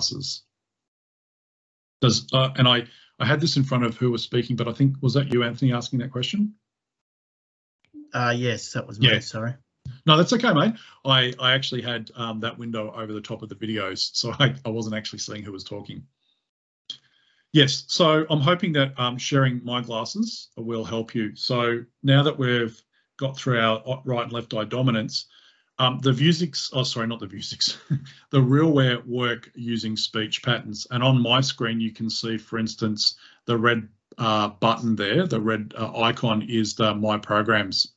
glasses. And I had this in front of who was speaking, but I think, was that you, Anthony, asking that question? Yes, that was me, sorry. No, that's okay, mate. I actually had that window over the top of the videos, so I wasn't actually seeing who was talking. Yes, so I'm hoping that sharing my glasses will help you. So now that we've got through our right and left eye dominance, the Vuzix, oh, sorry, not the Vuzix, the RealWear work using speech patterns. And on my screen, you can see, for instance, the red button there, the red icon is the My Programs.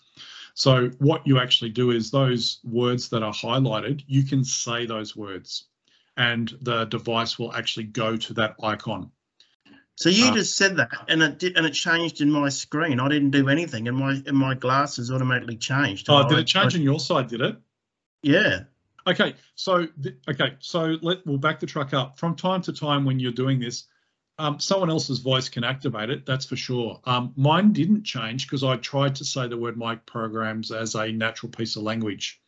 So what you actually do is those words that are highlighted, you can say those words and the device will actually go to that icon. So you just said that, and it changed in my screen. I didn't do anything, and my glasses automatically changed. Oh, did it change on your side? Did it? Yeah. Okay. So we'll back the truck up. From time to time, when you're doing this, someone else's voice can activate it. That's for sure. Mine didn't change because I tried to say the word My Programs as a natural piece of language.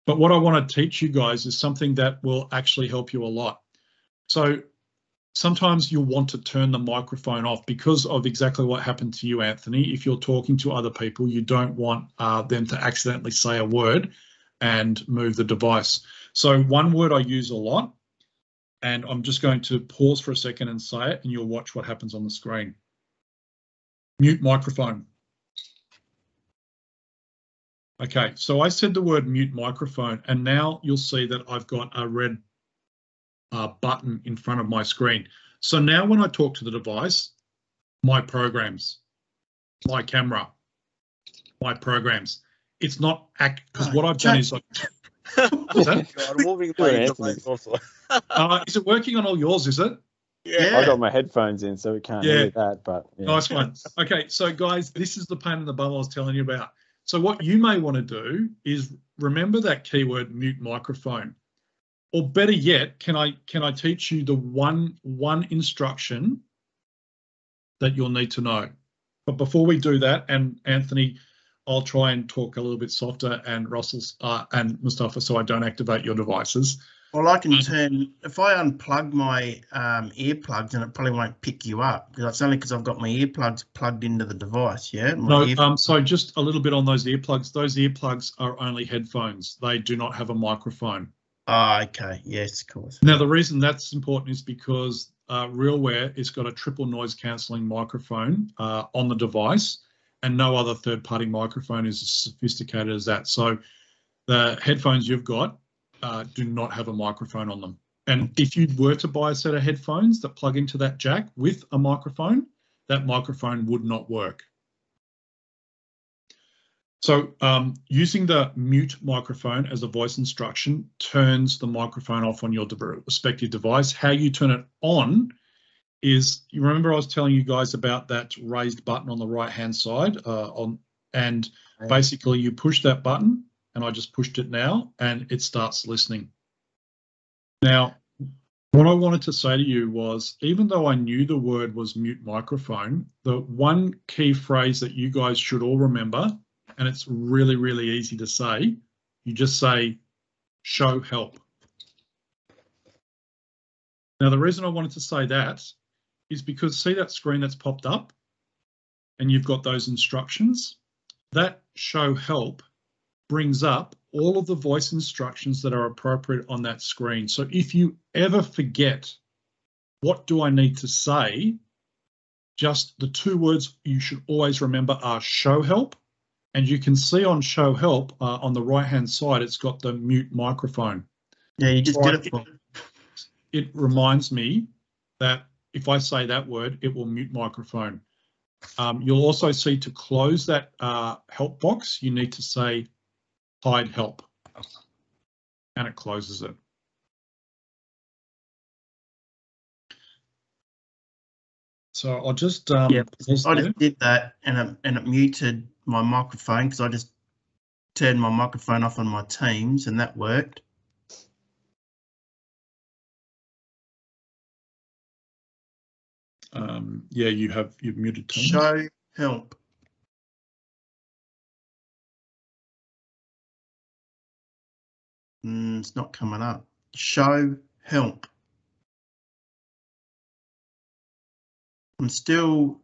But what I want to teach you guys is something that will actually help you a lot. So sometimes you'll want to turn the microphone off because of exactly what happened to you, Anthony. If you're talking to other people, you don't want them to accidentally say a word and move the device. So one word I use a lot, and I'm just going to pause for a second and say it, and you'll watch what happens on the screen. Mute microphone. Okay, so I said the word mute microphone, and now you'll see that I've got a red button in front of my screen. So now when I talk to the device, My Programs, My Camera, My Programs, it's not because what I've done is like, is it working on all yours, is it? Yeah, I got my headphones in, so we can't hear that. But nice one. Okay, so guys, this is the pain in the bum I was telling you about. So what you may want to do is remember that keyword mute microphone. Or better yet, can I teach you the one instruction that you'll need to know? But before we do that, and Anthony, I'll try and talk a little bit softer, and Russell's and Mustafa, so I don't activate your devices. Well, I can turn, if I unplug my earplugs, and it probably won't pick you up because it's only because I've got my earplugs plugged into the device. Yeah. So just a little bit on those earplugs. Those earplugs are only headphones. They do not have a microphone. Oh, okay. Yes, of course. Now, the reason that's important is because RealWear has got a triple noise cancelling microphone on the device, and no other third-party microphone is as sophisticated as that. So the headphones you've got do not have a microphone on them. And if you were to buy a set of headphones that plug into that jack with a microphone, that microphone would not work. So using the mute microphone as a voice instruction turns the microphone off on your respective device. How you turn it on is, you remember I was telling you guys about that raised button on the right-hand side, and basically you push that button, and I just pushed it now, and it starts listening. Now, what I wanted to say to you was, even though I knew the word was mute microphone, the one key phrase that you guys should all remember, and it's really, really easy to say, you just say, show help. Now, the reason I wanted to say that is because see that screen that's popped up and you've got those instructions? That show help brings up all of the voice instructions that are appropriate on that screen. So if you ever forget, what do I need to say? Just the two words you should always remember are show help. And you can see on show help on the right-hand side, it's got the mute microphone. Yeah, you just did it for me. It reminds me that if I say that word, it will mute microphone. You'll also see to close that help box, you need to say hide help, and it closes it. So I'll just I just did that, and it muted my microphone because I just turned my microphone off on my Teams, and that worked. Yeah, you've muted Teams. Show help. It's not coming up. Show help. I'm still.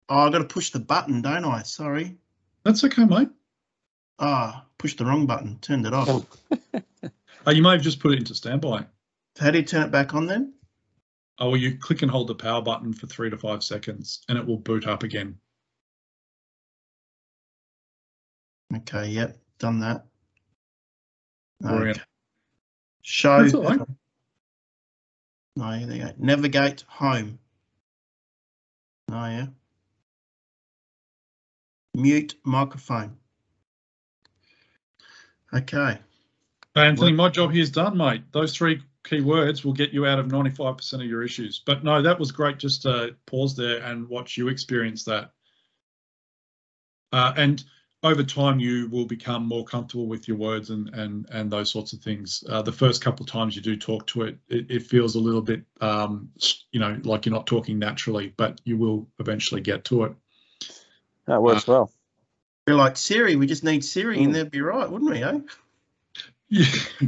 Oh, I got to push the button, don't I? Sorry. That's okay, mate. Ah, pushed the wrong button. Turned it off. You may have just put it into standby. How do you turn it back on then? Oh, well, you click and hold the power button for 3 to 5 seconds, and it will boot up again. Okay, yep, done that. Brilliant. Okay. Show. That's all right. No, here they go. Navigate home. Oh, yeah. Mute microphone. Okay. Anthony, my job here is done, mate. Those 3 key words will get you out of 95% of your issues. But no, that was great just to pause there and watch you experience that. And over time, you will become more comfortable with your words and those sorts of things. The first couple of times you do talk to it, it feels a little bit, you know, like you're not talking naturally, but you will eventually get to it. That works well. We're like Siri. We just need Siri and they'd be right, wouldn't we, eh?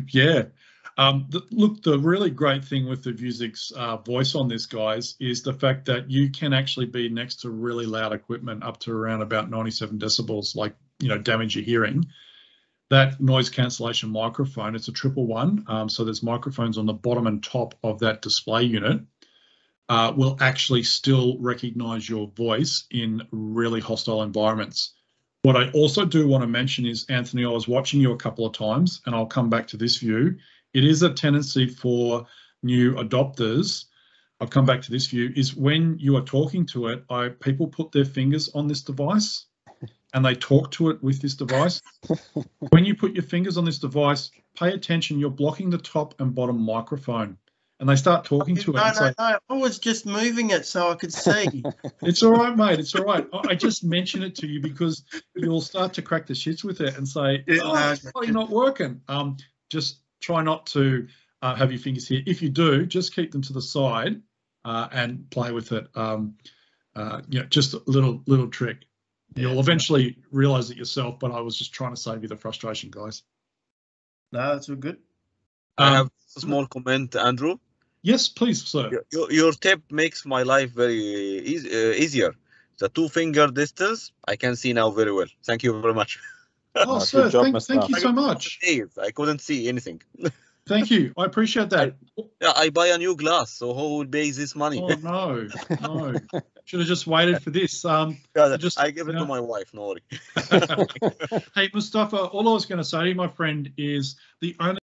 Yeah. Look, the really great thing with the Vuzix voice on this, guys, is the fact that you can actually be next to really loud equipment up to around about 97 decibels, like, you know, damage your hearing. That noise cancellation microphone, it's a 111. So there's microphones on the bottom and top of that display unit, will actually still recognize your voice in really hostile environments. What I also do want to mention is, Anthony, I was watching you a couple of times, and I'll come back to this view. It is a tendency for new adopters, I'll come back to this view, is when you are talking to it, people put their fingers on this device and they talk to it with this device. When you put your fingers on this device, pay attention, you're blocking the top and bottom microphone. And they start talking to it. No, I was just moving it so I could see. It's all right, mate. It's all right. I just mention it to you because you'll start to crack the shits with it and say, oh, it's probably not working. Just try not to have your fingers here. If you do, just keep them to the side and play with it. You know, just a little trick. You'll eventually realise it yourself, but I was just trying to save you the frustration, guys. No, that's all good. I have a small comment, Andrew. Yes, please, sir. Your tip makes my life very easier. The 2-finger distance, I can see now very well. Thank you very much. Oh, sir, thank you so much. I couldn't see anything. Thank you. I appreciate that. I buy a new glass, so who will pay this money? Oh, no. Should have just waited for this. I give it to my wife, no worry. Hey, Mustafa, all I was going to say to you, my friend, is the only